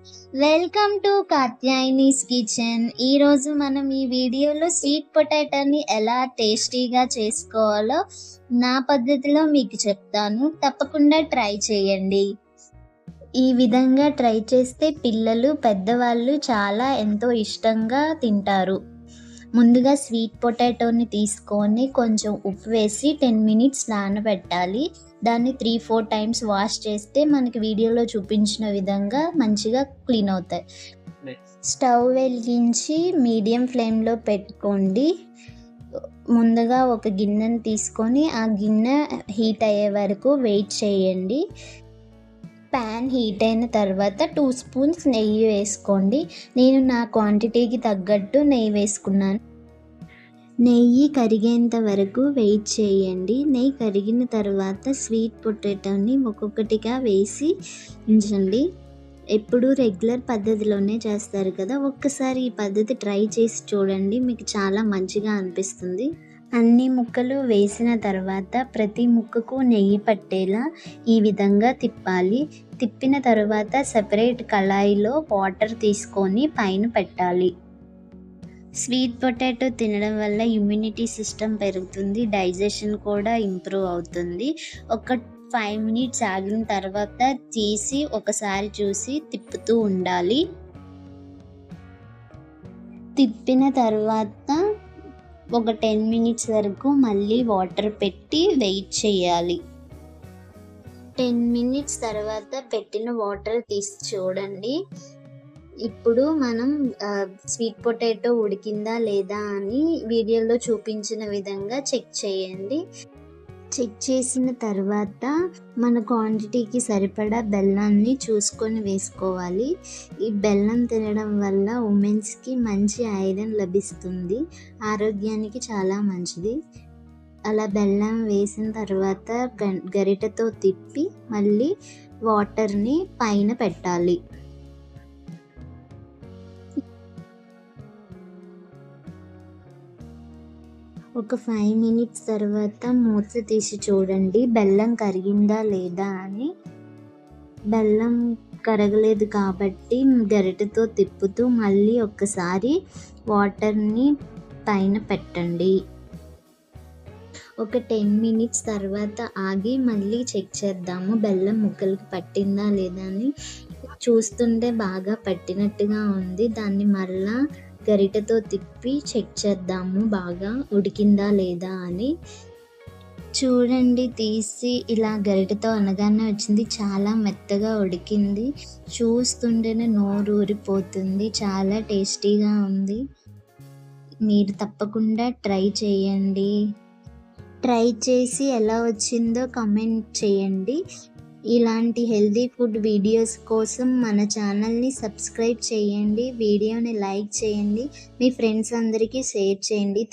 Welcome to కాత్యాయనీస్ kitchen. ఈరోజు మనం ఈ వీడియోలో స్వీట్ పొటాటోని ఎలా టేస్టీగా చేసుకోవాలో నా పద్ధతిలో మీకు చెప్తాను. తప్పకుండా ట్రై చేయండి. ఈ విధంగా ట్రై చేస్తే పిల్లలు, పెద్దవాళ్ళు చాలా ఎంతో ఇష్టంగా తింటారు. ముందుగా స్వీట్ పొటాటోని తీసుకొని కొంచెం ఉప్పు వేసి 10 మినిట్స్ నానబెట్టాలి. దాన్ని 3-4 టైమ్స్ వాష్ చేస్తే మనకి వీడియోలో చూపించిన విధంగా మంచిగా క్లీన్ అవుతాయి. స్టవ్ వెలిగించి మీడియం ఫ్లేమ్లో పెట్టుకోండి. ముందుగా ఒక గిన్నెని తీసుకొని ఆ గిన్నె హీట్ అయ్యే వరకు వెయిట్ చేయండి. ప్యాన్ హీట్ అయిన తర్వాత 2 స్పూన్స్ నెయ్యి వేసుకోండి. నేను నా క్వాంటిటీకి తగ్గట్టు నెయ్యి వేసుకున్నాను. నెయ్యి కరిగేంత వరకు వెయిట్ చేయండి. నెయ్యి కరిగిన తర్వాత స్వీట్ పొటాటోని ఒక్కొక్కటిగా వేసి ఉంచండి. ఎప్పుడు రెగ్యులర్ పద్ధతిలోనే చేస్తారు కదా, ఒక్కసారి ఈ పద్ధతి ట్రై చేసి చూడండి, మీకు చాలా మంచిగా అనిపిస్తుంది. అన్ని ముక్కలు వేసిన తర్వాత ప్రతి ముక్కకు నెయ్యి పట్టేలా ఈ విధంగా తిప్పాలి. తిప్పిన తర్వాత సెపరేట్ కళాయిలో వాటర్ తీసుకొని పైన పెట్టాలి. స్వీట్ పొటాటో తినడం వల్ల ఇమ్యూనిటీ సిస్టమ్ పెరుగుతుంది, డైజెషన్ కూడా ఇంప్రూవ్ అవుతుంది. ఒక 5 మినిట్స్ ఆగిన తర్వాత తీసి ఒకసారి చూసి తిప్పుతూ ఉండాలి. తిప్పిన తర్వాత ఒక 10 మినిట్స్ వరకు మళ్ళీ వాటర్ పెట్టి వెయిట్ చేయాలి. 10 మినిట్స్ తర్వాత పెట్టిన వాటర్ తీసి చూడండి. ఇప్పుడు మనం స్వీట్ పొటాటో ఉడికిందా లేదా అని వీడియోలో చూపించిన విధంగా చెక్ చేయండి. చెక్ చేసిన తర్వాత మన క్వాంటిటీకి సరిపడా బెల్లాన్ని చూసుకొని వేసుకోవాలి. ఈ బెల్లం తినడం వల్ల ఉమెన్స్కి మంచి ఐరన్ లభిస్తుంది, ఆరోగ్యానికి చాలా మంచిది. అలా బెల్లం వేసిన తర్వాత గరిటెతో తిప్పి మళ్ళీ వాటర్ని పైన పెట్టాలి. ఒక 5 మినిట్స్ తర్వాత మూత తీసి చూడండి బెల్లం కరిగిందా లేదా అని. బెల్లం కరగలేదు కాబట్టి గరిటెతో తిప్పుతూ మళ్ళీ ఒక్కసారి వాటర్ని పైన పెట్టండి. ఒక 10 మినిట్స్ తర్వాత ఆగి మళ్ళీ చెక్ చేద్దాము బెల్లం ముక్కలకి పట్టిందా లేదా అని. చూస్తుంటే బాగా పట్టినట్టుగా ఉంది. దాన్ని మళ్ళా గరిటెతో తిప్పి చెక్ చేద్దాము బాగా ఉడికిందా లేదా అని. చూడండి, తీసి ఇలా గరిటెతో అనగానే వచ్చింది, చాలా మెత్తగా ఉడికింది. చూస్తుంటేనే నోరు ఊరిపోతుంది, చాలా టేస్టీగా ఉంది. మీరు తప్పకుండా ట్రై చేయండి. ట్రై చేసి ఎలా వచ్చిందో కామెంట్ చేయండి. ఇలాంటి హెల్దీ ఫుడ్ వీడియోస్ కోసం మన ఛానల్ని సబ్స్క్రైబ్ చేయండి, వీడియోని లైక్ చేయండి, మీ ఫ్రెండ్స్ అందరికీ షేర్ చేయండి.